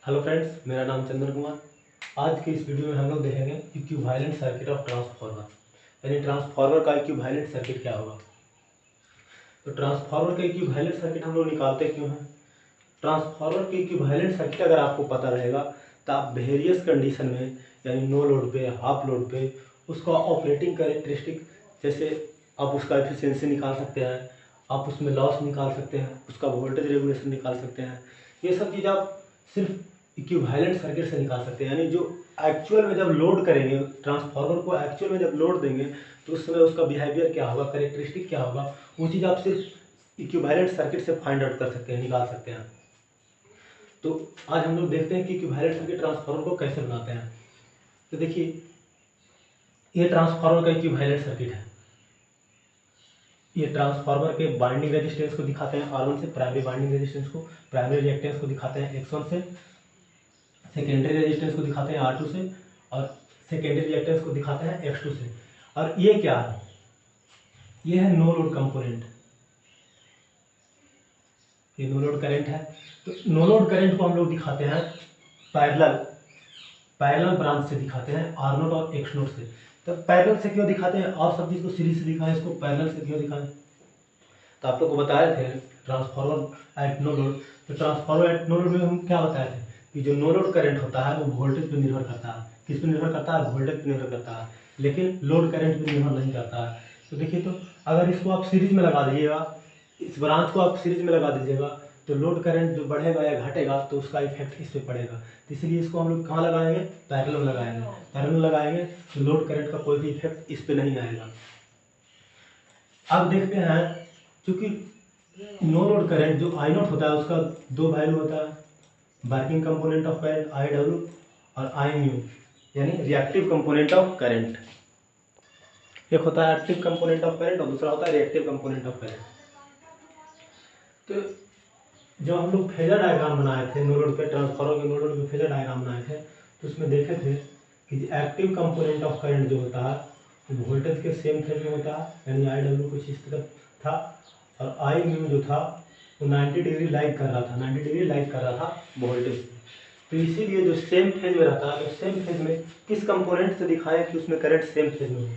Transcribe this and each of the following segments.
Hello friends, मेरा नाम चंदन कुमार। आज की इस वीडियो में हम लोग देखेंगे इक्विवेलेंट सर्किट ऑफ ट्रांसफार्मर, यानी ट्रांसफार्मर का इक्विवेलेंट सर्किट क्या होगा। तो ट्रांसफार्मर का इक्विवेलेंट सर्किट हम लोग निकालते क्यों हैं। ट्रांसफार्मर के इक्विवेलेंट सर्किट अगर आपको पता रहेगा तो आप वेरियस कंडीशन में, यानी नो लोड पे, हाफ लोड पे, उसका ऑपरेटिंग कैरेक्टरिस्टिक, जैसे आप उसका एफिशिएंसी निकाल सकते हैं, आप उसमें लॉस निकाल सकते हैं, उसका वोल्टेज रेगुलेशन निकाल सकते हैं। ये सब चीज़ आप सिर्फ इक्विवेलेंट सर्किट से निकाल सकते हैं, यानी जो एक्चुअल में जब लोड करेंगे ट्रांसफार्मर को, एक्चुअल में जब लोड देंगे तो उस समय उसका बिहेवियर क्या होगा, कैरेक्टरिस्टिक क्या होगा, वो चीज़ आप सिर्फ इक्विवेलेंट सर्किट से फाइंड आउट कर सकते हैं, निकाल सकते हैं। तो आज हम लोग देखते हैं कि इक्विवेलेंट सर्किट ट्रांसफार्मर को कैसे बनाते हैं। तो देखिए, ये ट्रांसफार्मर का इक्विवेलेंट सर्किट है। ये ट्रांसफार्मर के बाइंडिंग रेजिस्टेंस को दिखाते हैं R1 से, प्राइमरी बाइंडिंग रेजिस्टेंस को, प्राइमरी रिएक्टेंस को दिखाते हैं X1 से, सेकेंडरी रेजिस्टेंस को दिखाते हैं R2 से, और सेकेंडरी रिएक्टेंस को दिखाते हैं X2 से। और ये क्या है, ये है नो लोड कंपोनेंट, ये नो लोड करंट है। तो नो लोड करंट को हम लोग दिखाते हैं पैरेलल पैरेलल ब्रांच से दिखाते हैं, R0 और X0 से। तो पैरेलल से क्यों दिखाते हैं, और सब चीज़ को सीरीज से दिखाएं, इसको पैरेलल से क्यों दिखाएं। तो आप लोग को बताए थे ट्रांसफार्मर एट नो लोड। तो ट्रांसफार्मर एट नो लोड में हम क्या बताए थे कि जो नो लोड करंट होता है वो वोल्टेज पर निर्भर करता है। किस पर निर्भर करता है, वोल्टेज पर निर्भर करता है, लेकिन लोड करंट पर निर्भर नहीं करता है। तो देखिए, तो अगर इसको आप सीरीज में लगा दीजिएगा, इस ब्रांच को आप सीरीज में लगा दीजिएगा, तो लोड करंट जो बढ़ेगा या घटेगा तो उसका इफेक्ट इस पर पड़ेगा। तो इसलिए इसको हम लोग कहाँ लगाएंगे, पैरेलल में लगाएंगे। पैरेलल में लगाएंगे तो लोड करंट का कोई भी इफेक्ट इस पर नहीं आएगा। अब देखते हैं, क्योंकि नो लोड करंट जो आई नॉट होता है उसका दो वैल्यू होता है, working component of current I W और आई म्यू, यानी रिएक्टिव कंपोनेंट ऑफ करंट। एक होता है एक्टिव कंपोनेंट ऑफ करंट और दूसरा होता है रिएक्टिव कंपोनेंट ऑफ करंट। तो जब हम लोग फेजर डायग्राम बनाए थे नो लोड पे, ट्रांसफार्मर के नो लोड पे फेजर डायग्राम बनाए थे, तो उसमें देखे थे कि एक्टिव कंपोनेंट ऑफ करंट जो होता है वो वोल्टेज के सेम फेज में होता है, यानी आई डब्ल्यू कुछ इस तरह था, और आई म्यू जो था वो 90 डिग्री लाइक कर रहा था, 90 डिग्री लाइक कर रहा था वोल्टेज। तो इसीलिए जो सेम फेज में रहता है, तो सेम फेज में किस कंपोनेंट से दिखाएं कि उसमें करंट सेम फेज में हो।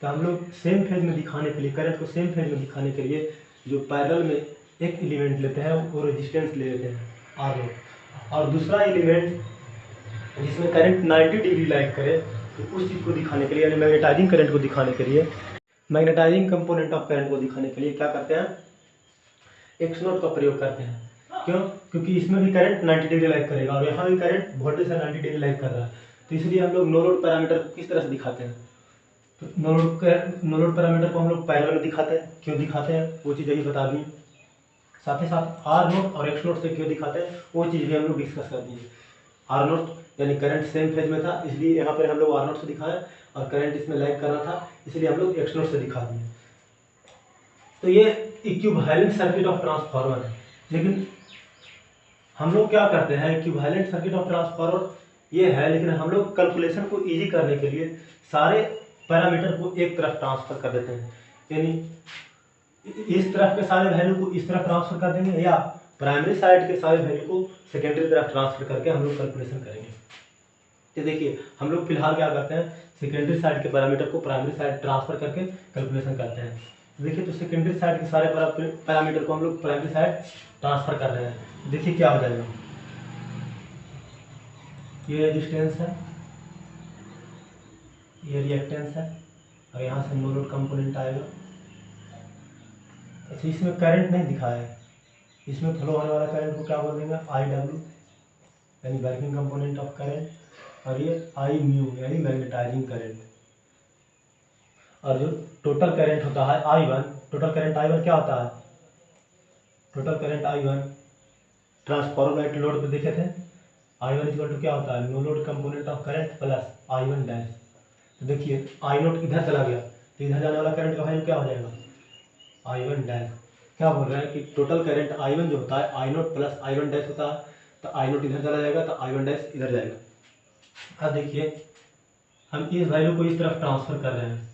तो हम लोग सेम फेज में दिखाने के लिए, करंट को सेम फेज में दिखाने के लिए जो पैरेलल में एक एलिमेंट लेते हैं वो रेजिस्टेंस ले लेते हैं R0, और दूसरा एलिमेंट जिसमें करंट 90 डिग्री लाइक करे, तो उस चीज़ को दिखाने के लिए, यानी मैग्नेटाइजिंग करंट को दिखाने के लिए, मैग्नेटाइजिंग कंपोनेंट ऑफ करंट को दिखाने के लिए क्या करते हैं, X0 का प्रयोग करते हैं। क्यों, क्योंकि इसमें भी करंट 90 डिग्री लाइक करेगा और यहाँ भी करंट वोल्टेज से 90 डिग्री लाइक कर रहा है। तो इसलिए हम लोग नो लोड पैरामीटर को किस तरह से दिखाते हैं, तो नो लोड पैरामीटर को हम लोग पैरेलल में दिखाते हैं। क्यों दिखाते हैं वो चीज़ यही बता दी, साथ ही साथ R0 और X0 से क्यों दिखाते हैं वो चीज़ भी हम लोग डिस्कस कर दिए। R0 यानी करंट सेम फेज में था, इसलिए यहाँ पर हम लोग R0 से दिखाएं, और करंट इसमें लाइक कर रहा था इसलिए हम लोग X0 से दिखा दिए। तो ये इक्विवेलेंट सर्किट ऑफ ट्रांसफार्मर है। लेकिन हम लोग क्या करते हैं, इक्विवेलेंट सर्किट ऑफ ट्रांसफार्मर ये है, लेकिन हम लोग कैलकुलेशन को इजी करने के लिए सारे पैरामीटर को एक तरफ ट्रांसफर कर देते हैं, यानी इस तरफ के सारे वैल्यू को इस तरफ ट्रांसफर कर देंगे, या प्राइमरी साइड के सारे वैल्यू को सेकेंडरी तरफ ट्रांसफर करके हम लोग कैलकुलेशन करेंगे। तो देखिए, हम लोग फिलहाल क्या करते हैं, सेकेंडरी साइड के पैरामीटर को प्राइमरी साइड ट्रांसफर करके कैलकुलेशन करते हैं। देखिए, तो सेकेंडरी साइड के सारे पैरामीटर को हम लोग प्राइमरी साइड ट्रांसफर कर रहे हैं। देखिए क्या हो जाएगा, ये रेजिस्टेंस है, ये रिएक्टेंस है, और यहाँ से नो लोड कंपोनेंट आएगा। अच्छा, इसमें करंट नहीं दिखाया है, इसमें फ्लो होने वाला करंट को क्या बोल देंगे, आई डब्ल्यू, यानी वर्किंग कंपोनेंट ऑफ करंट, और ये आई म्यू यानी मैग्नेटाइजिंग करंट। और जो टोटल करंट होता है I1, टोटल करंट I1 क्या होता है, total current I1 transformer at load पे देखे थे, I1 इक्वल टू क्या होता है, no load component of current plus I1 dash. तो देखिए I0 इधर चला गया, तो इधर जाने वाला करंट का वैल्यू क्या हो जाएगा, I1 डैश। क्या बोल रहे हैं कि टोटल करंट I1 जो होता है I0 प्लस I1 डैश होता है, तो I0 इधर चला जाएगा तो I1 डैश इधर जाएगा। अब देखिए, हम इस वैल्यू को इस तरफ ट्रांसफर कर रहे हैं,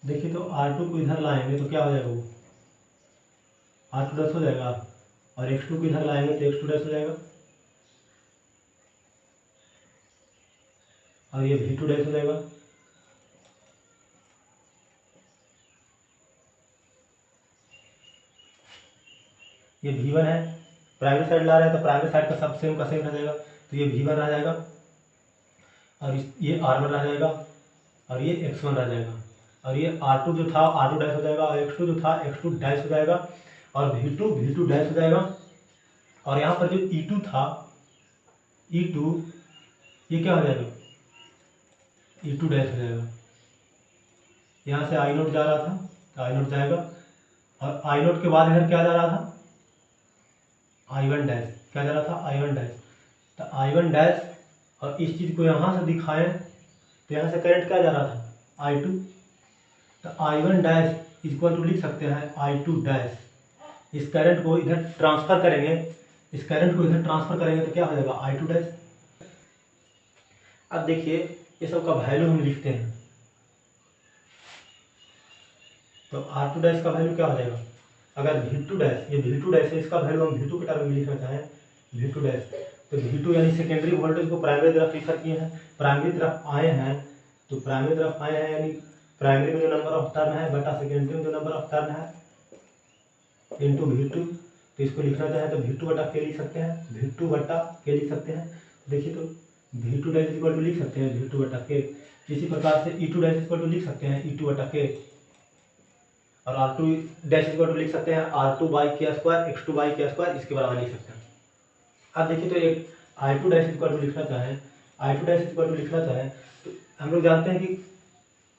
देखिए तो R2 को इधर लाएंगे तो क्या हो जाएगा, वो R2 डैश हो जाएगा, और X2 को इधर लाएंगे तो X2 डैश हो जाएगा, और ये V2 डैश हो जाएगा। ये V1 है, प्राइमरी साइड ला रहे हैं तो प्राइमरी साइड का सब सेम का सेम रह जाएगा, तो ये V1 रह जाएगा, और ये R1 रह जाएगा, और ये X1 रह जाएगा, और ये R2 जो था R2 डैश हो जाएगा, और X2 जो था X2 डैश हो जाएगा, और V2 डैश हो जाएगा, और यहाँ पर जो E2 था E2 ये क्या हो जाएगा, E2 डैश हो जाएगा। यहाँ से I0 जा रहा था तो I0 जाएगा, और I0 के बाद इधर क्या जा रहा था, I1 डैश, क्या जा रहा था, I1 डैश, तो I1 डैश, और इस चीज़ को यहाँ से दिखाएं तो यहाँ से करंट क्या जा रहा था, I2, तो I1 डैश इक्वल टू लिख सकते हैं I2 डैश। इस करंट को इधर ट्रांसफर करेंगे, इस करंट को इधर ट्रांसफर करेंगे तो क्या हो जाएगा, I2 डैश। अब देखिए ये सब का वैल्यू हम लिखते हैं, तो R2 डैश का वैल्यू क्या हो जाएगा, अगर V2 डैश, ये V2 डैश है, इसका वैल्यू हम V2 के टर्म में लिखना चाहें, V2 डैश, तो V2 यानी सेकेंडरी वोल्टेज को प्राइमरी तरफ रेफर किए हैं, प्राइमरी तरफ आए हैं, तो प्राइमरी तरफ आए हैं यानी प्राइमरी में जो नंबर ऑफ टर्न है बटा सेकेंडरी में जो नंबर ऑफ टर्न है इंटू V2, तो इसको लिखना चाहें तो V2 बटा के लिख सकते हैं, V2 बटा के लिख सकते हैं। देखिए तो V2 डैश इक्वल टू लिख सकते हैं V2 बटा के, इसी प्रकार से E2 डैश इक्वल टू लिख सकते हैं E2 बटा के, और R2 डैश इक्वल टू लिख सकते हैं R2 बाई के स्क्वायर, X2 बाई के स्क्वायर, इसके बराबर लिख सकते हैं। अब देखिए तो एक I2 डैश इक्वल टू लिखना चाहें, I2 डैश इक्वल टू लिखना चाहें तो हम लोग जानते हैं कि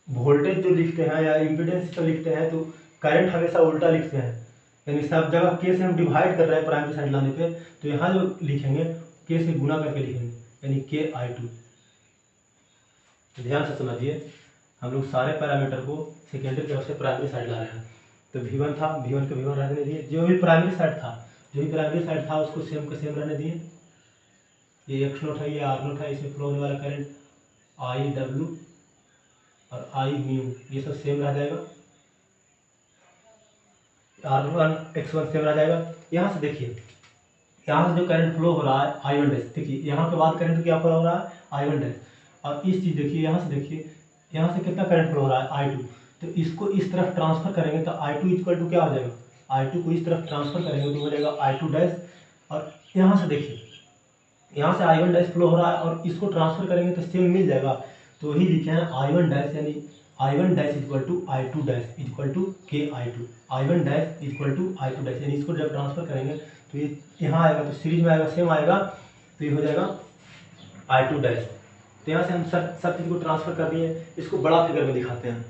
वोल्टेज जो लिखते हैं या इम्पीडेंस जो लिखते हैं तो करंट हमेशा उल्टा लिखते हैं, यानी सब जगह के से हम डिवाइड कर रहे हैं प्राइमरी साइड लाने पे, तो यहाँ जो लिखेंगे के से गुना करके लिखेंगे, यानी के I2। ध्यान से समझिए, हम लोग सारे पैरामीटर को सेकेंडरी तरफ से प्राइमरी साइड ला रहे हैं, तो V1 था, V1 को V1 रहने दिए, जो भी प्राइमरी साइड था उसको सेम का सेम रहने दिए, ये X0 है, ये R0 है, इसमें फ्लो होने वाला करंट IW और I म्यू ये सब सेम रह जाएगा, R1 X1 सेम रह जाएगा। यहाँ से देखिए, यहाँ से जो करंट फ्लो हो रहा है I1 डैश, देखिए यहाँ के बाद करंट क्या फ्लो हो रहा है I1 डैश, और इस चीज़ देखिए, यहाँ से देखिए यहाँ से कितना करंट फ्लो हो रहा है I2, तो इसको इस तरफ ट्रांसफर करेंगे तो I2 इक्वल टू क्या हो जाएगा, I2 को इस तरफ ट्रांसफर करेंगे तो हो जाएगा I2 डैश, और यहाँ से देखिए यहाँ से I1 डैश फ्लो हो रहा है और इसको ट्रांसफर करेंगे तो सेम मिल जाएगा, तो वही लिखे हैं I1 डैश, यानी I1 dash equal to I2 dash equal to के I2, I1 dash equal to I2 dash, यानी इसको जब ट्रांसफर करेंगे तो ये यहाँ आएगा, तो सीरीज में आएगा, सेम आएगा, तो ये हो जाएगा I2 डैश। तो यहाँ से हम सब चीज़ को ट्रांसफर कर दिए, इसको बड़ा फिगर में दिखाते हैं,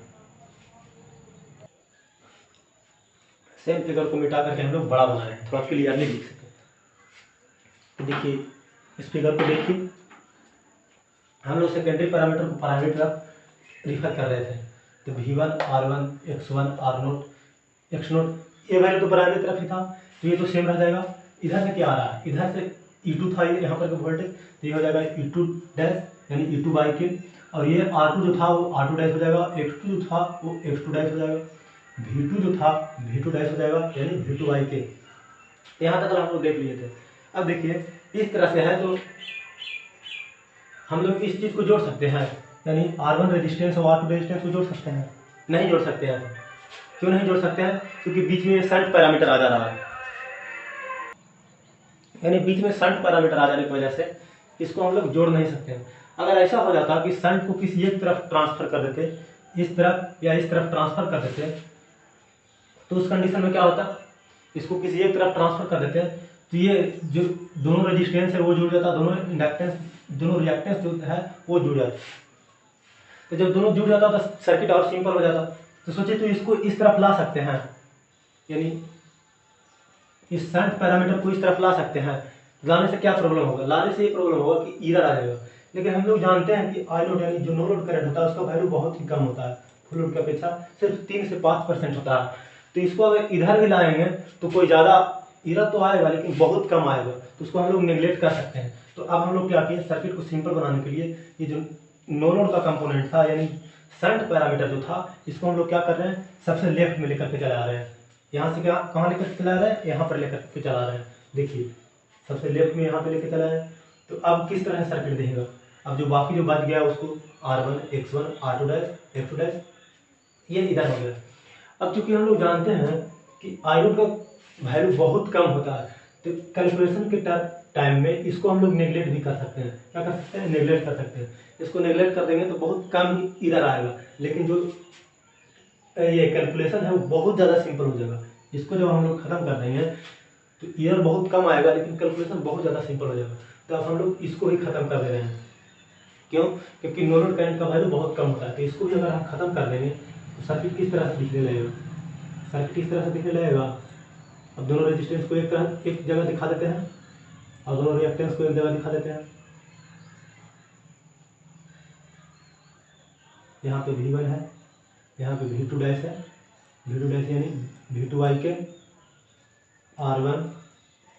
सेम फिगर को मिटा करके हम लोग बड़ा बना रहे हैं, थोड़ा क्लियरली लिख सकें। तो देखिए इस फिगर को देखिए, हम लोग सेकेंडरी पैरामीटर को प्राइमरी तरफ रिफर कर रहे थे, तो V1 R1 X1 R0 X0 ये वैल्यू तो प्राइमरी तरफ ही था, तो ये तो सेम रह जाएगा। इधर से क्या आ रहा है, इधर से E2 था यहाँ पर वोल्टेज, तो ये हो जाएगा E2 डैश यानी E2 बाई के, और ये R2 जो था वो R2 डैश हो जाएगा, X2 जो था वो X2 डैश हो जाएगा, V2 जो था V2 डैश हो जाएगा यानी V2 बाई के। यहाँ तक हम लोग देख लिए थे। अब देखिए इस तरह से है तो हम लोग इस चीज़ को जोड़ सकते हैं, यानी R1 रेजिस्टेंस और R2 रेजिस्टेंस को जोड़ सकते हैं, नहीं जोड़ सकते हैं। क्यों नहीं जोड़ सकते हैं, क्योंकि बीच में शंट पैरामीटर आ जा रहा है, यानी बीच में शंट पैरामीटर आ जाने की वजह से इसको हम लोग जोड़ नहीं सकते हैं। अगर ऐसा हो जाता कि शंट को किसी एक तरफ ट्रांसफर कर देते, इस तरफ या इस तरफ ट्रांसफर कर देते, तो उस कंडीशन में क्या होता, इसको किसी एक तरफ ट्रांसफर कर देते तो ये जो दोनों रेजिस्टेंस है वो जुड़ जाता, दोनों इंडक्टेंस दोनों रिएक्टेंस जो है वो जुड़ जाता। तो जब दोनों जुड़ जाता तो सर्किट और सिंपल हो जाता। तो सोचिए तो इसको इस तरफ ला सकते हैं, यानी इस शंट पैरामीटर को इस तरफ ला सकते हैं। लाने से क्या प्रॉब्लम होगा, लाने से ये प्रॉब्लम होगा कि इधर आ जाएगा, लेकिन हम लोग जानते हैं कि I0 यानी जो नो लोड करंट होता है उसका वैल्यू बहुत ही कम होता है, फुल लोड की अपेक्षा सिर्फ 3 से 5% होता है। तो इसको अगर इधर भी लाएंगे तो कोई ज़्यादा इधर तो आएगा लेकिन बहुत कम आएगा, तो उसको हम लोग नेगलेक्ट कर सकते हैं। तो अब हम लोग क्या किए, सर्किट को सिंपल बनाने के लिए ये जो नो लोड का कंपोनेंट था, यानी शंट पैरामीटर जो था, इसको हम लोग क्या कर रहे हैं, सबसे लेफ्ट में लेकर के चला रहे हैं। यहाँ से क्या कहाँ लेकर के चला रहे हैं, यहाँ पर लेकर के चला रहे हैं। देखिए सबसे लेफ्ट में यहाँ पे लेकर चला है। तो अब किस तरह सर्किट देखेगा, अब जो बाकी जो बच गया उसको R1 X1 R2 dash X2 dash ये इधर हो गया। अब चूंकि हम लोग जानते हैं कि आयरन का वैल्यू बहुत कम होता है, तो कैलकुलेशन के टाइम में इसको हम लोग नेगलेक्ट भी कर सकते हैं। क्या कर सकते हैं, नेगलेक्ट कर सकते हैं। इसको नेगलेक्ट कर देंगे तो बहुत कम ही इधर आएगा, लेकिन जो ये कैलकुलेशन है वो बहुत ज़्यादा सिंपल हो जाएगा। इसको जब हम लोग खत्म कर देंगे तो ईयर बहुत कम आएगा, लेकिन कैलकुलेशन बहुत ज़्यादा सिंपल हो जाएगा। तो अब हम लोग इसको ही खत्म कर दे रहे हैं। क्यों, क्योंकि नो लोड करंट का वैल्यू बहुत कम होता है। तो इसको भी अगर हम खत्म कर देंगे तो सर्किट किस तरह से दिखने लगेगा, सर्किट किस तरह से दिखने लगेगा। अब दोनों रेजिस्टेंस को एक जगह दिखा देते हैं और दोनों रिएक्टेंस को एक जगह दिखा देते हैं। यहाँ पे V1 है, यहाँ पे V2 डैश है, V2 डैश यानी V2I के R1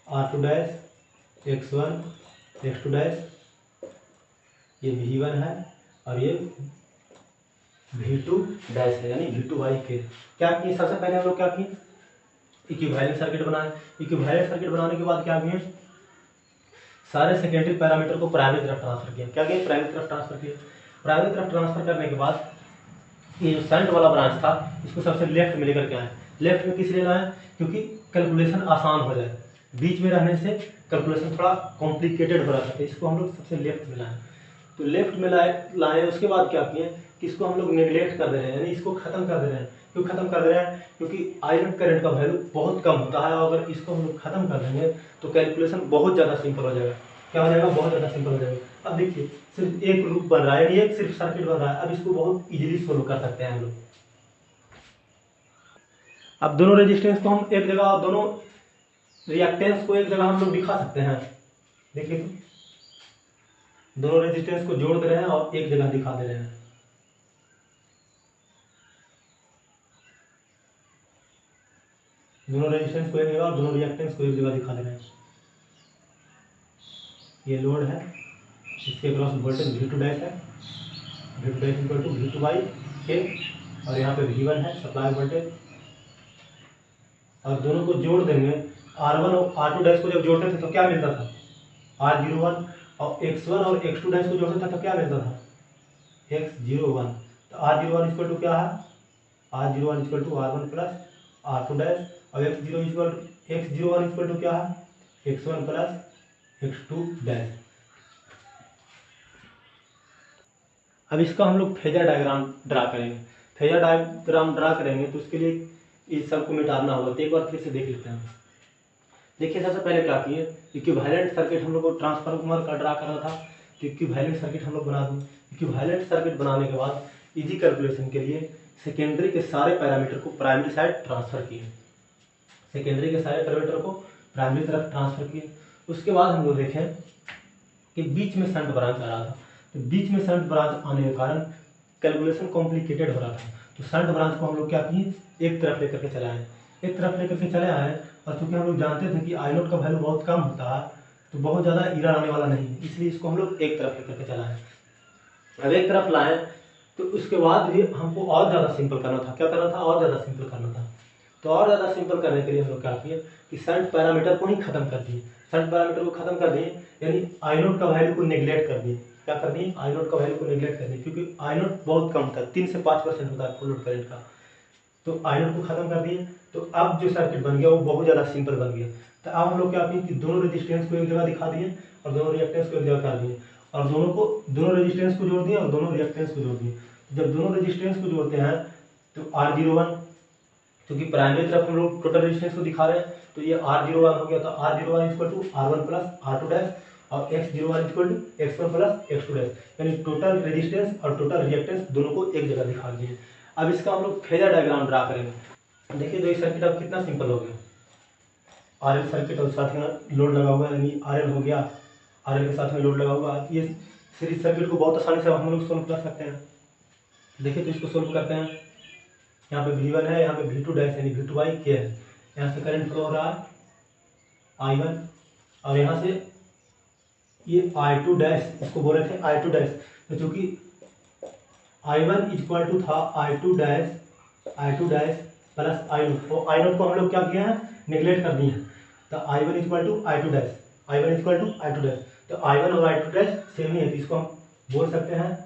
R2 dash X1 X2 dash, ये V1 है और ये V2 डैश है यानी V2I के। क्या किए, सबसे पहले हम लोग क्या किए, इक्विवेलेंट सर्किट बनाए। इक्विवेलेंट सर्किट बनाने के बाद क्या किए, सारे सेकेंडरी पैरामीटर को प्राइमरी तरफ ट्रांसफर किया। क्या किया, प्राइमरी तरफ ट्रांसफर किया। प्राइमरी तरफ ट्रांसफर करने के बाद ये जो शंट वाला ब्रांच था इसको सबसे लेफ्ट में लेकर के आए। लेफ्ट में किस लिए लाए, क्योंकि कैलकुलेशन आसान हो जाए। बीच में रहने से कैलकुलेशन थोड़ा कॉम्प्लिकेटेड हो रहा था, तो इसको हम लोग सबसे लेफ्ट में लाए। तो लेफ्ट में लाए उसके बाद क्या किए कि इसको हम लोग नेगलेक्ट कर दे रहे हैं, यानी इसको खत्म कर दे रहे हैं। क्यों खत्म कर दे रहे हैं, क्योंकि आयरन करंट का वैल्यू बहुत कम होता है। अगर इसको हम लोग खत्म कर देंगे तो कैलकुलेशन बहुत ज़्यादा सिंपल हो जाएगा। क्या हो जाएगा, बहुत ज़्यादा सिंपल हो जाएगा। अब देखिए सिर्फ एक लूप बन रहा है, यानी एक सिर्फ सर्किट बन रहा है। अब इसको बहुत इजीली सोल्व कर सकते हैं हम लोग। अब दोनों रेजिस्टेंस को हम एक जगह, दोनों रिएक्टेंस को एक जगह हम लोग दिखा सकते हैं। देखिए तो दोनों रेजिस्टेंस को जोड़ दे रहे हैं और एक जगह दिखा दे रहे हैं। दोनों रेजिस्टेंस को एक जगह और दोनों रिएक्टेंस को एक जगह दिखा दे रहे हैं। ये लोड है, इसके क्रॉस वोल्टेज V2 डैश है, V2 dash equal to V2I के, और यहाँ पे V1 है सप्लाई वोल्टेज। और दोनों को जोड़ देंगे, R1 और R2 डैश को जब जोड़ते थे तो क्या मिलता था, R01, और X1 और X2 डैश को जोड़ते थे तो क्या मिलता था, X01। तो R01 इक्वल टू क्या है, R01 equal to R1 plus R2 dash, और X01 इक्वल टू क्या है, X1 प्लस X2 डैश। अब इसका हम लोग फेजर डायग्राम ड्रा करेंगे। फेजर डायग्राम ड्रा करेंगे तो उसके लिए इस सब को मिटाना होगा। तो एक बार फिर से देख लेते हैं। देखिए सबसे पहले क्या किए, इक्विवेलेंट सर्किट हम लोग को ट्रांसफार्मर का ड्रा करना था, तो इक्विवेलेंट सर्किट हम लोग बना दें। इक्विवेलेंट सर्किट बनाने के बाद इजी कैलकुलेशन के लिए सेकेंडरी के सारे पैरामीटर को प्राइमरी साइड ट्रांसफर किए। सेकेंडरी के सारे पैरामीटर को प्राइमरी तरफ ट्रांसफर किए। उसके बाद हम लोग देखें कि बीच में शंट ब्रांच आ रहा था, तो बीच में शंट ब्रांच आने के कारण कैलकुलेशन कॉम्प्लिकेटेड हो रहा था। तो शंट ब्रांच को हम लोग क्या किए, एक तरफ लेकर के चले आए, एक तरफ लेकर के चले आए। और चूंकि हम लोग जानते थे कि I0 का वैल्यू बहुत कम होता है, तो बहुत ज़्यादा एरर आने वाला नहीं है, इसलिए इसको हम लोग एक तरफ लेकर के चलाएं। अब एक तरफ लाएं तो उसके बाद भी हमको और ज़्यादा सिंपल करना था। क्या करना था, और ज़्यादा सिंपल करना था। तो और ज़्यादा सिंपल करने के लिए हम लोग क्या किए कि शंट पैरामीटर को ही खत्म कर दिए। शंट पैरामीटर को खत्म कर दिए यानी I0 का वैल्यू को नेग्लेक्ट कर दिए। क्या कर दिए, I0 का वैल्यू को नेग्लेक्ट कर दिए, क्योंकि I0 बहुत कम था, 3 से 5% होता है फुल लोड करंट का। तो I0 को खत्म कर दिए। तो अब जो सर्किट बन गया वो बहुत ज़्यादा सिंपल बन गया। तो अब हम लोग क्या किए कि दोनों रेजिस्टेंस को एक जगह दिखा दिए और दोनों रिएक्टेंस को एक जगह कर दिए, और दोनों रेजिस्टेंस को जोड़ दिए और दोनों रिएक्टेंस को जोड़ दिए। जब दोनों रेजिस्टेंस को जोड़ते हैं तो R01, क्योंकि प्राइमरी तरफ हम लोग टोटल रेजिस्टेंस को दिखा रहे हैं, तो ये R01 हो गया। तो R01 equal to R1 plus R2 dash, और X01 equal to X1 plus X2 dash, यानी टोटल रेजिस्टेंस और टोटल रिएक्टेंस दोनों को एक जगह दिखा दिए। अब इसका हम लोग फेजर डायग्राम ड्रा करेंगे। देखिए तो ये सर्किट अब कितना सिंपल हो गया। RL सर्किट और साथ में लोड लगा हुआ है, यानी RL हो गया, RL के साथ में लोड लगा हुआ है। ये सीरीज सर्किट को बहुत आसानी से हम लोग सोल्व कर सकते हैं। देखिए तो इसको सोल्व करते हैं। यहाँ पे V1 है, यहाँ पे V2 डैश यानी V2I के है। यहाँ से करंट फ्लो हो रहा है I1, और यहाँ से ये I2 डैश, इसको बोल रहे थे I2 डैश। तो चूंकि I1 इक्वल टू था I2 डैश प्लस आई नोट। तो आई नोट को हम लोग क्या किए हैं, निगलेक्ट कर दिए हैं। तो I1 equal to I2 dash, I1 equal to I2 dash. तो I1 और I2 डैश सेम ही है, तो इसको हम बोल सकते हैं,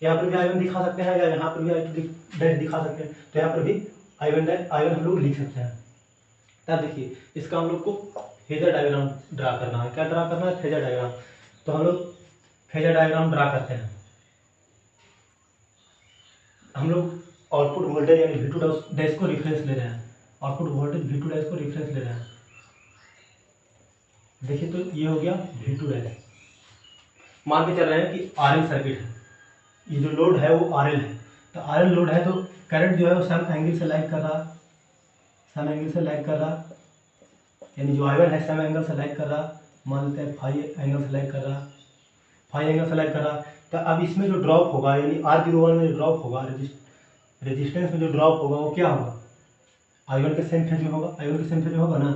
यहाँ पर भी I1 दिखा सकते हैं या यहाँ पर भी I2 डैश दिखा सकते हैं। तो यहाँ पर भी I1 हम लोग लिख सकते हैं। तब देखिए इसका हम लोग को फेजर डायग्राम ड्रा करना है। क्या ड्रा करना है, फेजर डायग्राम। तो हम लोग फेजर डायग्राम ड्रा करते हैं। हम लोग आउटपुट वोल्टेज यानी V2 डैश को रेफरेंस ले रहे हैं, आउटपुट वोल्टेज V2 डैश को रेफरेंस ले रहे हैं। देखिए तो ये हो गया V2 डैश। मान के चल रहे हैं कि RL सर्किट है, ये जो लोड है वो RL है। तो RL लोड है तो करंट जो है वो सम एंगल से लैग कर रहा, सम एंगल से लैग कर रहा, यानी जो I1 है सम एंगल से लैग कर रहा। मान लेते हैं फाई एंगल से लैग कर रहा, फाई एंगल से लैग कर रहा। तो अब इसमें जो ड्रॉप होगा यानी R01 में जो ड्रॉप होगा, रेजिस्टेंस में जो ड्रॉप होगा वो क्या होगा, I1 के सेम फेज में होगा। I1 के सेम फेज में होगा ना,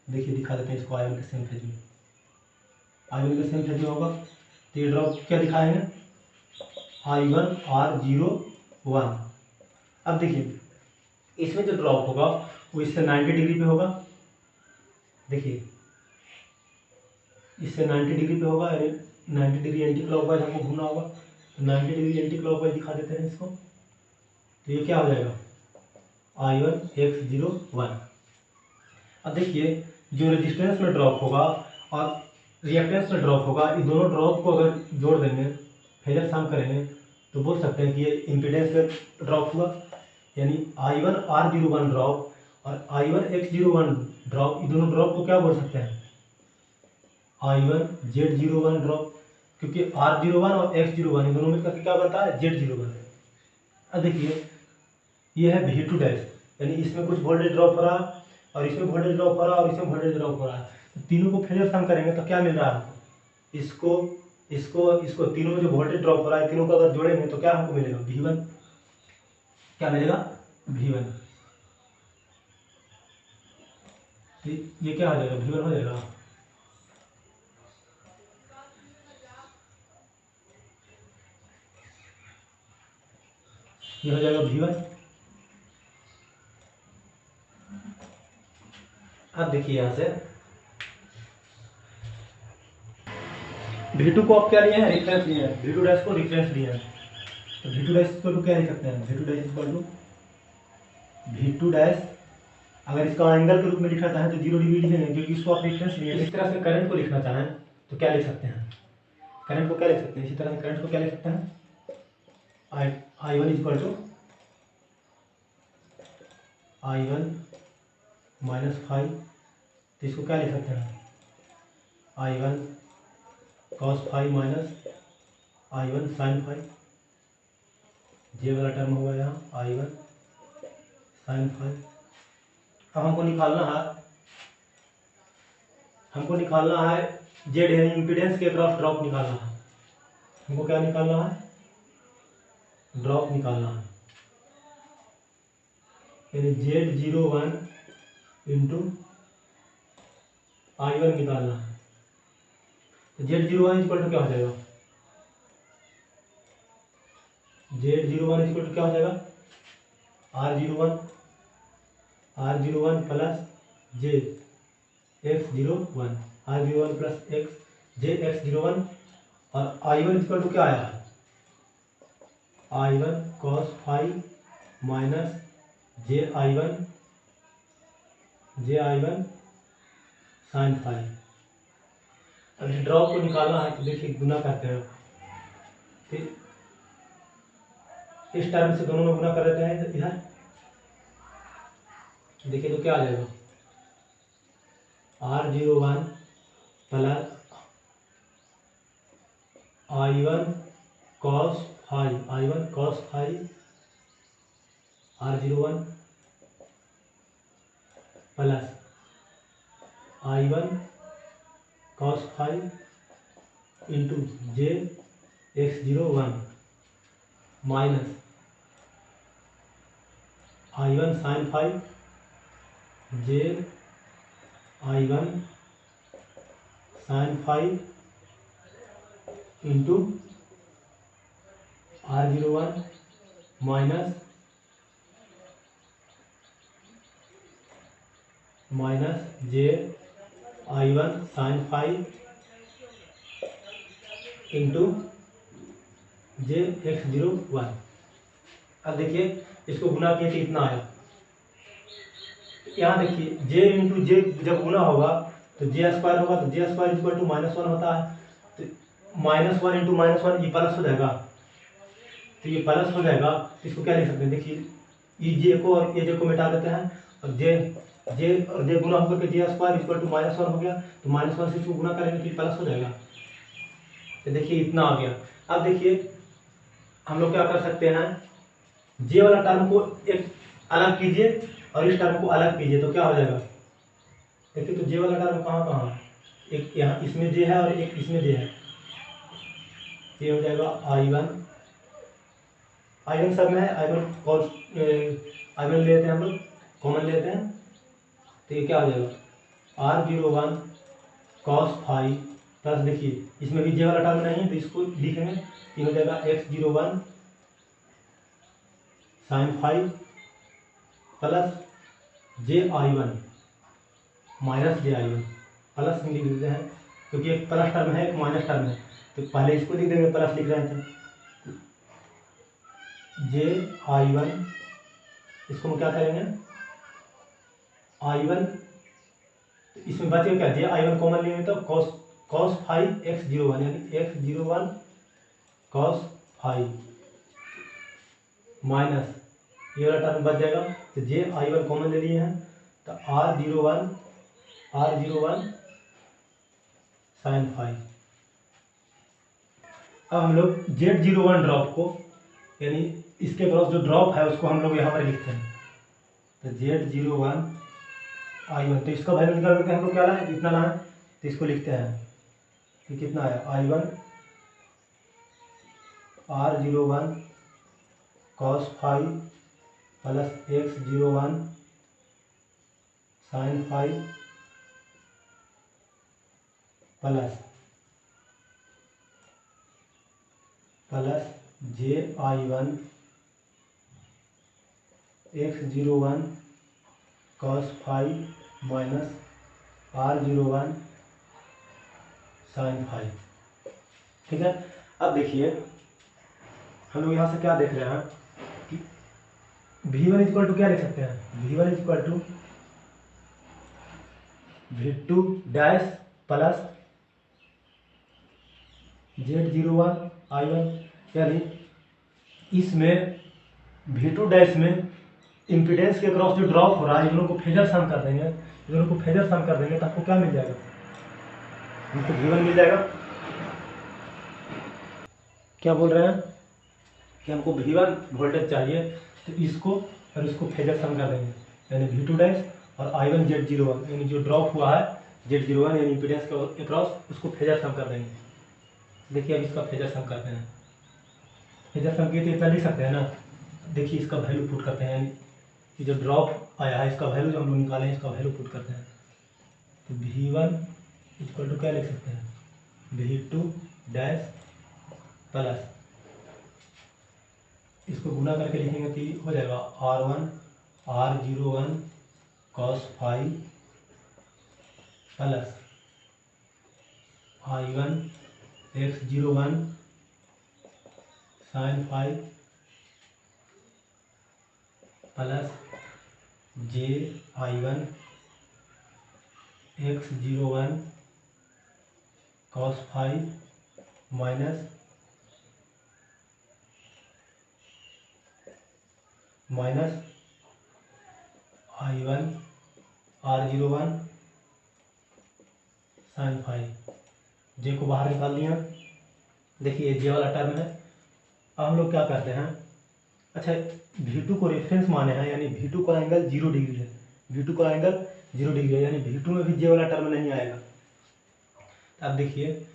देखिए दिखा देते हैं इसको। I1 के सेम फेज में, I1 के सेम फेज में होगा। तो ये ड्रॉप क्या दिखाएंगे, I1 R01। अब देखिए इसमें जो ड्रॉप होगा वो इससे 90 डिग्री पे होगा। देखिए इससे 90 डिग्री पे होगा, 90 डिग्री एंटी क्लॉकवाइज हमको घूमना होगा। तो 90 डिग्री एंटी क्लॉकवाइज दिखा देते हैं इसको। तो ये क्या हो जाएगा, I1 X01। अब देखिए जो रेजिस्टेंस में ड्रॉप होगा और रिएक्टेंस में ड्रॉप होगा, ये दोनों ड्रॉप को अगर जोड़ देंगे, फेजर सम करेंगे, तो बोल सकते हैं कि ये इम्पीडेंस में ड्रॉप हुआ। यानी I1 R01 ड्रॉप और I1 X01 ड्रॉप, ये दोनों ड्रॉप को क्या बोल सकते हैं, I1 Z01 ड्रॉप। क्योंकि R01 और X01 इन दोनों में करके क्या बनता है, Z01। अब देखिए ये है V2 डैश, यानी इसमें कुछ वोल्टेज ड्रॉप हो रहा है और इसमें वोल्टेज ड्रॉप हो रहा है और इसमें वोल्टेज ड्रॉप हो रहा है। तो तीनों को फेजर सम करेंगे तो क्या मिल रहा है हमको, इसको तीनों में जो वोल्टेज ड्रॉप हो रहा है, तीनों को अगर जोड़ेंगे तो क्या हमको मिलेगा, V1। क्या मिलेगा, V1। तो ये क्या हो जाएगा, V1 हो जाएगा। ये हो जाएगा V1। अब देखिए यहाँ से V2 को आप क्या लिए हैं, रेफरेंस लिए हैं, V2 डैश को रेफरेंस लिए हैं। तो V2 डैश इक्वल टू क्या लिख सकते हैं, V2 dash equal to V2 dash, अगर इसका एंगल के रूप में लिखना चाहें तो 0 डिग्री लिखेंगे क्योंकि इसको आप रेफरेंस लिए। इस तरह से करंट को लिखना चाहें तो क्या लिख सकते हैं, करंट को क्या लिख सकते हैं, इसी तरह से करंट को क्या लिख सकते हैं, I1 equal to I1 minus 5। तो इसको क्या लिख सकते हैं, I1 cos 5 minus I1 sin 5। जे वाला टर्म होगा यहाँ I1 sin 5। अब हमको निकालना है जेड है, इम्पीडेंस के अक्रॉस ड्रॉप निकालना है। हमको क्या निकालना है, ड्रॉप निकालना है, यानी Z01 इंटू I1 निकालना है। तो Z01 इक्वल टू क्या हो जाएगा, Z01 इक्वल टू क्या हो जाएगा, R01 plus JX01, R01 plus JX01। और I1 इक्वल टू क्या आया, I1 cos 5 minus JI1 sin 5। अब इस ड्रॉप को निकालना है तो देखिए गुना करते हैं, फिर इस टर्म से दोनों में गुना कर देते हैं इधर। देखिए तो क्या आ जाएगा, R01 plus I1 cos 5 R01 plus I1 cos 5 into JX01 minus I1 sin 5 JI1 sin 5 into R01 minus J I1 sine five into J(x01). अब देखिए इसको गुना किए तो इतना आया। यहाँ देखिए j इंटू जे जब गुना होगा तो जे स्क्वायर होगा, तो जे स्क्वायर इक्वल टू -1 होता है। तो -1 इंटू -1 ये प्लस हो जाएगा, तो ये प्लस हो जाएगा। तो इसको क्या लिख सकते हैं, देखिए ये जे को और ये जे को मिटा देते हैं, और जे गुना होकर के जे स्क्वायर इक्वल टू -1 हो गया। तो -1 से इसको गुना करेंगे तो ये प्लस हो जाएगा। तो देखिए इतना आ गया। अब देखिए हम लोग क्या कर सकते हैं, जे वाला टर्म को एक अलग कीजिए और इस टर्म को अलग कीजिए, तो क्या हो जाएगा। देखिए तो जे वाला टर्म कहाँ कहाँ है, एक यहाँ इसमें जे है और एक इसमें जे है। ये हो जाएगा I1 सब में है, I1 लेते हैं हम लोग, कॉमन लेते हैं। तो ये क्या हो जाएगा R01 cos फाइव प्लस, देखिए इसमें भी जे वाला टर्म नहीं है तो इसको लिखेंगे। ये हो जाएगा X01 sine five plus JI1 minus JI1 plus में लिख देते हैं, क्योंकि एक प्लस टर्म है एक माइनस टर्म है, तो पहले इसको लिख देंगे, प्लस लिख रहे थे। JI1 इसको हम क्या करेंगे I1, तो इसमें बचेगा क्या, JI1 कॉमन लेंगे तो cos फाइव X01 यानी X01 cos फाइव माइनस ये वाला टर्म बच जाएगा। तो JI1 कॉमन ले लिए हैं, तो R01 साइन फाइव। अब हम लोग Z01 ड्रॉप को, यानी इसके क्रॉस जो ड्रॉप है उसको हम लोग यहाँ पर लिखते हैं। तो Z01 I1, तो इसका वैल्यू निकाल करके हम लोग क्या लाए, इतना लाए, तो इसको लिखते हैं। तो कितना आया I1 R01 cos five plus X01 sine five plus JI1 X01 cos five minus R01 sine five. ठीक है। अब देखिए हम लोग यहाँ से क्या देख रहे हैं कि V1 इक्वल टू क्या लिख सकते हैं, V1 equal to V2 dash plus Z01 I1, यानी इसमें V2 डैश में इम्पीडेंस के क्रॉस जो ड्रॉप हो रहा है, इन दोनों को फेजर सम कर देंगे, इन दोनों को फेजर सम कर देंगे तो आपको क्या मिल जाएगा, हमको V1 मिल जाएगा। क्या बोल रहे हैं कि हमको V1 वोल्टेज चाहिए, तो इसको और इसको फेजर सम कर देंगे, यानी V2 डैश और I1 Z01 यानी जो ड्रॉप हुआ है Z01 यानी इम्पीडेंस के क्रॉस, उसको फेजर सम कर देंगे। देखिए अब इसका फेजर सम करते हैं, फेजर सम किए तो इतना लिख सकते हैं ना। देखिए इसका वैल्यू पुट करते हैं, ये जो ड्रॉप आया है इसका वैल्यू जो हम लोग निकाले हैं इसका वैल्यू पुट करते हैं। तो V1 इक्वल टू क्या लिख सकते हैं, V2 डैश प्लस, इसको गुना करके लिखेंगे तो हो जाएगा R01 cos five plus I1 X01 sine five plus JI1 X01 cos five minus I1 R01 sine five. J को बाहर निकाल दिया, देखिए जे वाला टर्म है। अब हम लोग क्या करते हैं, अच्छा V2 को रेफरेंस माने हैं, यानी V2 का एंगल 0 डिग्री है, V2 का एंगल 0 डिग्री है, यानी V2 में भी जे वाला टर्म नहीं आएगा। अब देखिए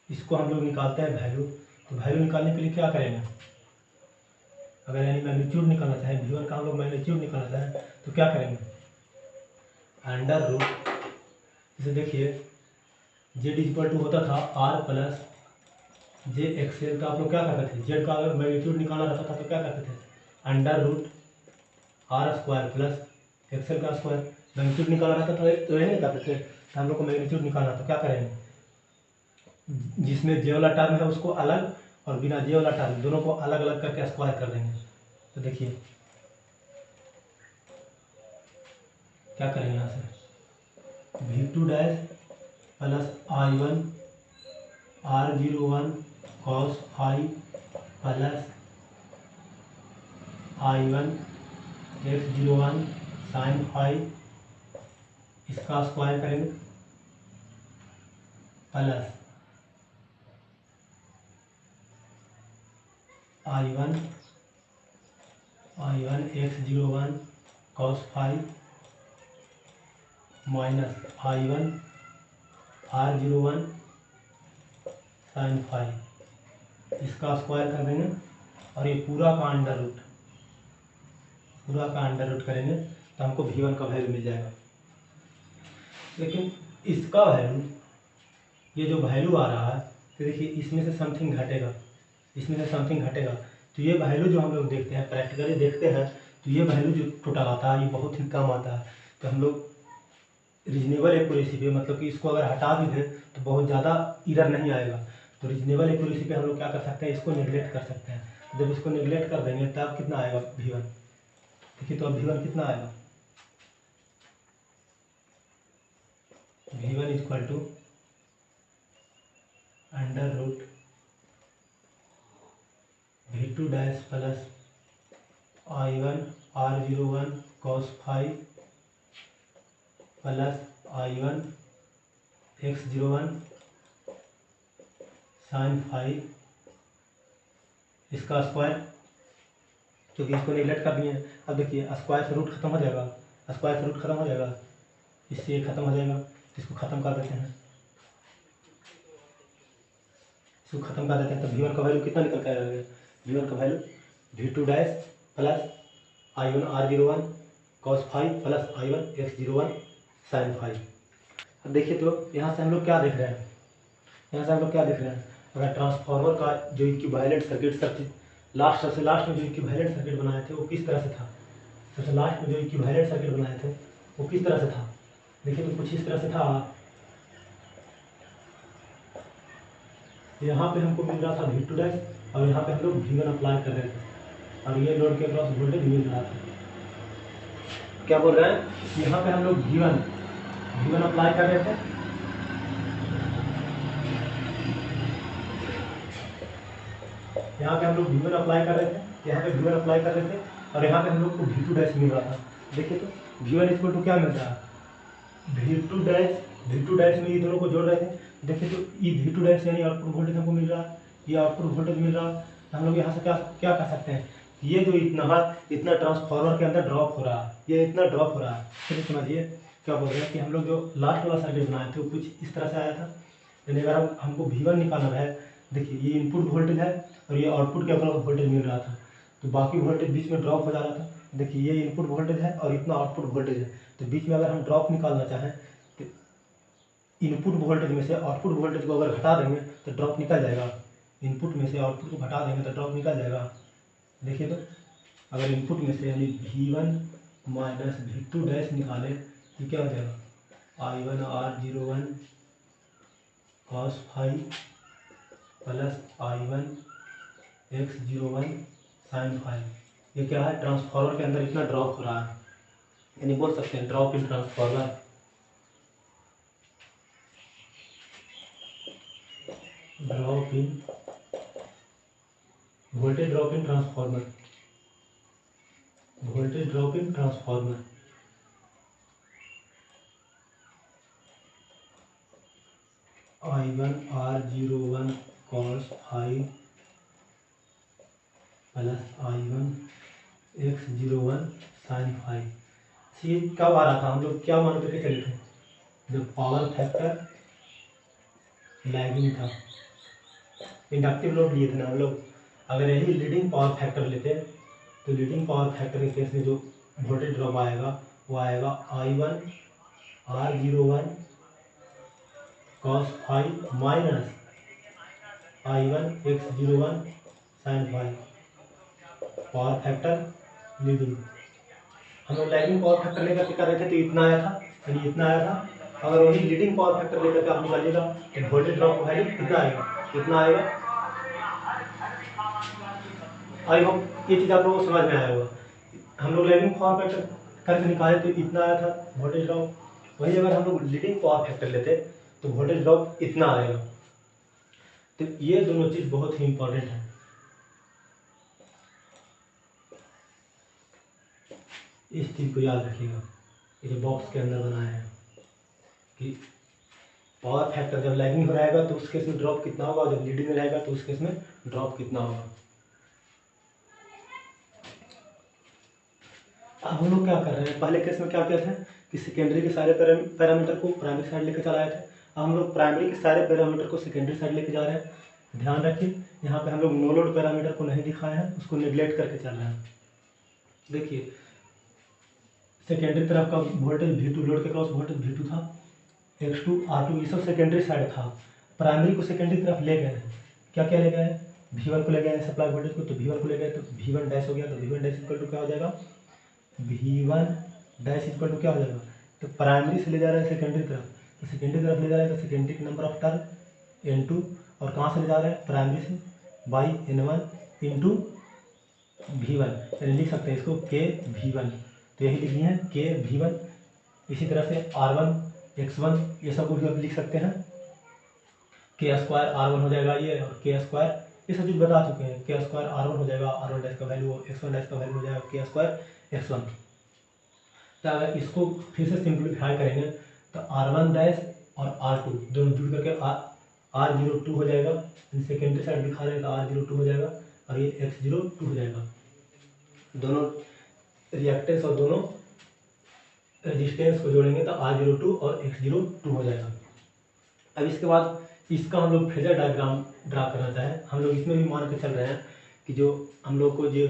इसको हम लोग निकालते हैं वैल्यू, तो वैल्यू निकालने के लिए क्या करेंगे, अगर यानी मैग्नीट्यूड निकालना चाहें, V1 का हम लोग मैग्नीट्यूड निकालना चाहें तो क्या करेंगे, अंडर रूट, जैसे देखिए Z इक्वल टू होता था R प्लस जे एक्सेल का आप लोग क्या करते थे, जेड का अगर मैग्नीट्यूड निकालना रहता था तो क्या करते थे, under root R square plus X L का स्क्वायर। मैग्नीट्यूड निकालना रहता था तो यही नहीं करते थे। तो हम लोग को मैग्नीट्यूड निकालना तो क्या करेंगे, जिसमें जे वाला टर्म है उसको अलग और बिना जे वाला टर्म दोनों को अलग अलग करके स्क्वायर कर देंगे। तो देखिए क्या करेंगे, यहाँ से V2 dash plus I1 R01 cos five plus I1 X01 sin five, इसका स्क्वायर करेंगे plus I1 X01 cos five minus I1 R01 sin five, इसका स्क्वायर कर देंगे और ये पूरा का अंडर रूट करेंगे तो हमको V1 का वैल्यू मिल जाएगा। लेकिन इसका वैल्यू, ये जो वैल्यू आ रहा है, तो देखिए इसमें से समथिंग घटेगा, तो ये वैल्यू जो हम लोग देखते हैं, प्रैक्टिकली देखते हैं, तो ये वैल्यू जो टोटल आता है ये बहुत ही कम आता है। तो हम लोग रीजनेबल एक्यूरेसी पे, मतलब कि इसको अगर हटा भी दें तो बहुत ज़्यादा एरर नहीं आएगा। तो रीजनेबल एक्यूरेसी पे हम लोग क्या कर सकते हैं, इसको नेगलेक्ट कर सकते हैं। जब इसको नेगलेक्ट कर देंगे तब कितना आएगा V1, देखिए तो अब V1 कितना आएगा, V1 equal to under root V2 dash plus I1 R01 cos five plus I1 X01 sin five, इसका स्क्वायर, क्योंकि इसको नेगलेक्ट कर दिए हैं। अब देखिए स्क्वायर से रूट खत्म हो जाएगा, इससे ये खत्म हो जाएगा, तो इसको खत्म कर देते हैं, तो V1 का वैल्यू कितना निकल कर आएगा, V1 का value V2 dash plus I1 R01 cos five plus I1 X01 sin five. अब देखिए तो यहाँ से हम लोग क्या देख रहे हैं, अगर ट्रांसफार्मर का जो इक्विवेलेंट सर्किट सबसे लास्ट में जो इक्विवेलेंट सर्किट बनाए थे वो किस तरह से था, देखिए तो कुछ इस तरह से था। यहाँ पे हमको मिल रहा था V2 डैश और यहाँ पे हम लोग V1 अप्लाई कर रहे थे और ये लोड के अक्रॉस वोल्टेज मिल रहा था। क्या बोल रहे हैं, यहाँ पे हम लोग V1 अप्लाई कर रहे थे, V1 अप्लाई कर रहे थे और यहाँ पे हम लोग को V2 डैश मिल रहा था। देखिए तो V1 इक्वल टू क्या मिल रहा है, V2 डैश में ये दोनों को जोड़ रहे थे। देखिए तो ये V2 डैश यानी आउटपुट वोल्टेज हमको मिल रहा है, ये आउटपुट वोल्टेज मिल रहा है। तो हम लोग यहाँ से क्या कर सकते हैं, ये जो इतना ट्रांसफार्मर के अंदर ड्रॉप हो रहा है, ये इतना ड्रॉप हो रहा है। चलिए समझिए क्या बोल रहे हैं कि हम लोग जो लास्ट वाला सर्किट बनाए थे वो कुछ इस तरह से आया था। यानी अगर हमको V1 निकालना है, देखिए ये इनपुट वोल्टेज है और ये आउटपुट के अक्रॉस वोल्टेज मिल रहा था, तो बाकी वोल्टेज बीच में ड्रॉप हो जा रहा था। देखिए ये इनपुट वोल्टेज है और इतना आउटपुट वोल्टेज है, तो बीच में अगर हम ड्रॉप निकालना चाहें तो इनपुट वोल्टेज में से आउटपुट वोल्टेज को अगर घटा देंगे तो ड्रॉप निकल जाएगा, इनपुट में से आउटपुट को घटा देंगे तो ड्रॉप निकल जाएगा। देखिए तो अगर इनपुट में से यानी V1 माइनस V2 डैश निकाले तो क्या हो जाएगा, I1 R01 cos five plus I1 X01 sin five. ये क्या है, ट्रांसफार्मर के अंदर इतना ड्रॉप हो रहा है, यानी बोल सकते हैं drop in transformer, voltage drop in transformer, I1 R01 cos five plus I1 X01 sin five. ये कब आ रहा था, हम लोग क्या मान करके चले थे, जब पावर फैक्टर लैगिंग था, इंडक्टिव लोड लिए थे ना हम लोग। अगर यही लीडिंग पावर फैक्टर लेते तो लीडिंग पावर फैक्टर के केस में जो वोल्टेज ड्रॉप आएगा वो आएगा I1 R01 cos five minus I1 X01 sine phi power factor leading. हम लोग लैगिंग पावर फैक्टर लेकर के कर रहे थे तो इतना आया था, यानी इतना आया था। अगर वही लीडिंग पावर फैक्टर लेकर के आप निकालिएगा तो वोल्टेज ड्रॉप का वैल्यू कितना आएगा, कितना आएगा। आई होप ये चीज़ आप लोगों को समझ में आया होगा। हम लोग लैगिंग पावर फैक्टर करके निकाले तो इतना आया था वोल्टेज ड्रॉप, वही अगर हम लोग लीडिंग पावर फैक्टर लेते तो वोल्टेज ड्रॉप इतना आएगा। तो ये दोनों चीज़ बहुत ही इंपॉर्टेंट है। इस चीज़ को याद रखिएगा, ये जो बॉक्स के अंदर बनाया है कि पावर फैक्टर जब लैगिंग हो रहेगा तो उस केस में ड्रॉप कितना होगा, जब लीडिंग में रहेगा तो उस केस में ड्रॉप कितना होगा। अब हम लोग क्या कर रहे हैं, पहले केस में क्या किया था कि सेकेंडरी के सारे पैरामीटर को प्राइमरी साइड लेकर चलाए थे। अब हम लोग प्राइमरी के सारे पैरामीटर को सेकेंडरी साइड लेके जा रहे हैं। ध्यान रखिए यहाँ पे हम लोग नो लोड पैरामीटर को नहीं दिखाए हैं, उसको नेग्लेक्ट करके चल रहे हैं। देखिए सेकेंडरी तरफ का वोल्टेज V2 लोड के क्रॉस वोल्टेज V2 था, X2 R2 ये सब सेकेंडरी साइड था। प्राइमरी को सेकेंडरी तरफ ले गए, क्या क्या ले गए, V1 को ले गए सप्लाई वोल्टेज को, तो V1 को ले गए तो V1 डैश हो गया, तो V1 डैश इक्वल टू क्या हो जाएगा, V1 डैश इक्वल टू क्या हो जाएगा। तो प्राइमरी से ले जा रहे हैं सेकेंडरी तरफ, तो सेकेंडरी तरफ ले जा रहे हैं तो सेकेंडरी का नंबर ऑफ टर्न N2, और कहाँ से ले जा रहे हैं प्राइमरी से बाई N1 इंटू V1, यानी लिख सकते हैं इसको K V1, तो यही लिखनी है K V1। इसी तरह से R1 X1 ये सब को भी आप लिख सकते हैं, K स्क्वायर R1 हो जाएगा ये, और K स्क्वायर ये सब चीज़ बता चुके हैं, K स्क्वायर R1 हो जाएगा, R1 डैश का वैल्यू X1 डैश का वैल्यू हो जाएगा K स्क्वायर X1। तो अगर इसको फिर से सिंप्लीफाई करेंगे तो R1 डैश और R2 दोनों जुड़ करके R02 हो जाएगा, सेकेंडरी साइड दिखा रहे हैं तो R02 हो जाएगा, और ये X02 हो जाएगा। दोनों रिएक्टेंस और दोनों रेजिस्टेंस को जोड़ेंगे तो R02 और X02 हो जाएगा। अब इसके बाद इसका हम लोग फेजर डायग्राम ड्रा करना चाहें, हम लोग इसमें भी मान के चल रहे हैं कि जो हम लोग को ये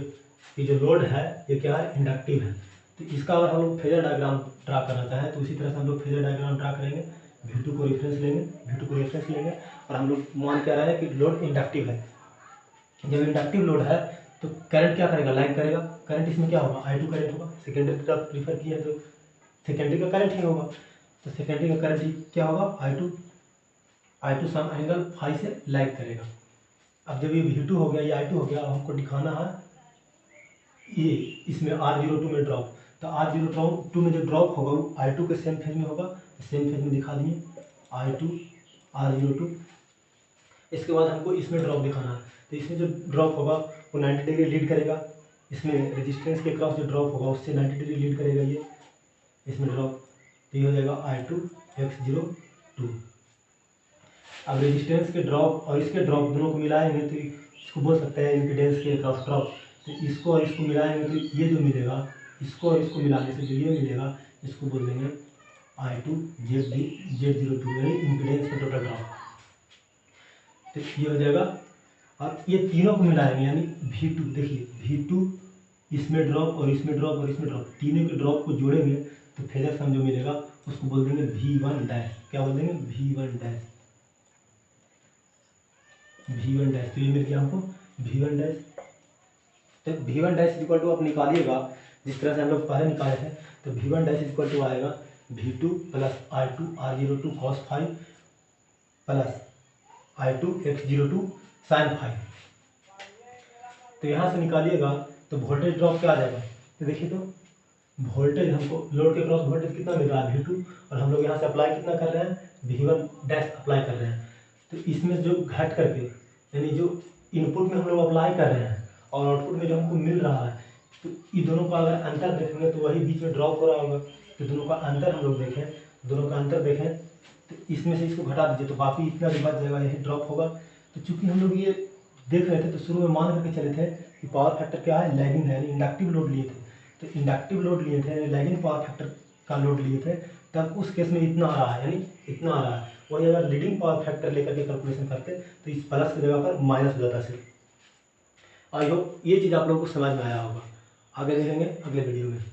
जो लोड है ये क्या है, इंडक्टिव है। तो इसका अगर हम लोग फेजर डायग्राम ड्रा करना चाहें तो उसी तरह से हम लोग फेजर डायग्राम ड्रा करेंगे। V2 को रेफरेंस लेंगे और हम लोग मान क्या रहे हैं कि लोड इंडक्टिव है। जब इंडक्टिव लोड है तो करंट क्या करेगा, लाइक करेगा। करंट इसमें क्या होगा, I2 करंट होगा। सेकेंडरी की तरफ प्रीफर किया तो सेकेंडरी का करंट ही होगा, तो सेकेंडरी का करंट क्या होगा, I2 सम एंगल फाई से लाइक करेगा। अब जब ये V2 हो गया, ये I2 हो गया, हमको दिखाना है ये इसमें R02 में ड्रॉप, तो R02 में जो ड्रॉप होगा वो I2 के सेम फेज में होगा, सेम फेज में दिखा दिए I2 R02। इसके बाद हमको इसमें ड्रॉप दिखाना है, तो इसमें जो ड्रॉप होगा वो 90 डिग्री लीड करेगा। इसमें रेजिस्टेंस के क्रॉस जो ड्रॉप होगा उससे 90 डिग्री लीड करेगा ये इसमें ड्रॉप, तो ये हो जाएगा I2 X02। अब रेजिस्टेंस के ड्रॉप और इसके ड्रॉप दोनों को मिलाएंगे तो इसको बोल सकते हैं इम्पीडेंस के क्रॉस ड्रॉप। तो इसको और इसको मिलाएंगे तो ये जो मिलेगा, इसको और इसको मिलाने से जो ये मिलेगा इसको बोल देंगे I2 Z02, यानी इम्पीडेंस का टोटल ड्रॉप। तो ये हो जाएगा, और ये तीनों को मिलाएंगे यानी V2, देखिए V2 इसमें ड्रॉप और इसमें ड्रॉप और इसमें ड्रॉप, तीनों के ड्रॉप को जोड़ेंगे तो फेजर सम जो मिलेगा उसको बोल देंगे V1 डैश। क्या बोल देंगे, V1 डैश, V1 डैश। तो ये मिल गया हमको V1 डैश। तो V1 डैश इक्वल टू आप निकालिएगा जिस तरह से हम लोग पहले निकाले थे, तो V1 डैश इक्वल टू आएगा V2 plus I2 R02 cos phi plus I2 X02 sine phi. तो यहाँ से निकालिएगा तो वोल्टेज ड्रॉप क्या आ जाएगा, तो देखिए तो वोल्टेज हमको लोड के क्रॉस वोल्टेज कितना मिल रहा है V2, और हम लोग यहाँ से अप्लाई कितना कर रहे हैं, V1 डैश अप्लाई कर रहे हैं। तो इसमें जो घट करके यानी जो इनपुट में हम लोग अप्लाई कर रहे हैं और आउटपुट में जो हमको मिल रहा है, तो ये दोनों का अगर अंतर देखेंगे तो वही बीच में ड्रॉप हो रहा होगा। तो दोनों का अंतर हम लोग देखें, दोनों का अंतर देखें तो इसमें से इसको घटा दीजिए तो बाकी इतना भी बच जाएगा, यही ड्रॉप होगा। तो चूंकि हम लोग ये देख रहे थे तो शुरू में मान करके चले थे कि पावर फैक्टर क्या है, लैगिंग है, यानी इंडक्टिव लोड लिए थे। तो इंडक्टिव लोड लिए थे, लैगिंग पावर फैक्टर का लोड लिए थे, तब उस केस में इतना आ रहा है, यानी इतना आ रहा है। वही अगर लीडिंग पावर फैक्टर लेकर के कैलकुलेशन करते तो इस प्लस की जगह पर माइनस हो जाता सिर्फ। आई होप ये चीज़ आप लोगों को समझ में आया होगा। आगे देखेंगे अगले वीडियो में।